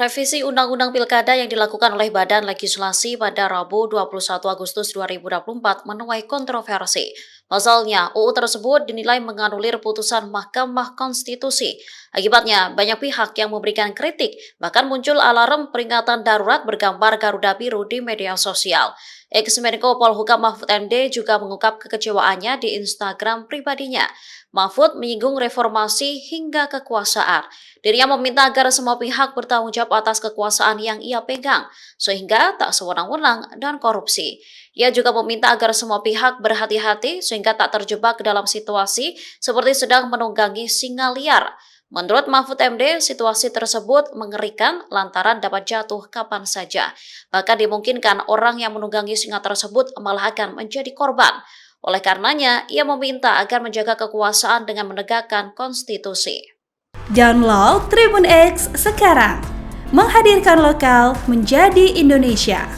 Revisi Undang-Undang Pilkada yang dilakukan oleh Badan Legislasi pada Rabu 21 Agustus 2024 menuai kontroversi. Pasalnya, UU tersebut dinilai menganulir putusan Mahkamah Konstitusi. Akibatnya, banyak pihak yang memberikan kritik, bahkan muncul alarm peringatan darurat bergambar Garuda Biru di media sosial. Ex-Menko Polhukam Mahfud MD juga mengungkap kekecewaannya di Instagram pribadinya. Mahfud menyinggung reformasi hingga kekuasaan. Dirinya meminta agar semua pihak bertanggung jawab atas kekuasaan yang ia pegang, sehingga tak sewenang-wenang dan korupsi. Ia juga meminta agar semua pihak berhati-hati sehingga tak terjebak ke dalam situasi seperti sedang menunggangi singa liar. Menurut Mahfud MD, situasi tersebut mengerikan lantaran dapat jatuh kapan saja. Bahkan dimungkinkan orang yang menunggangi singa tersebut malah akan menjadi korban. Oleh karenanya, ia meminta agar menjaga kekuasaan dengan menegakkan konstitusi. Download Tribun X sekarang, menghadirkan lokal menjadi Indonesia.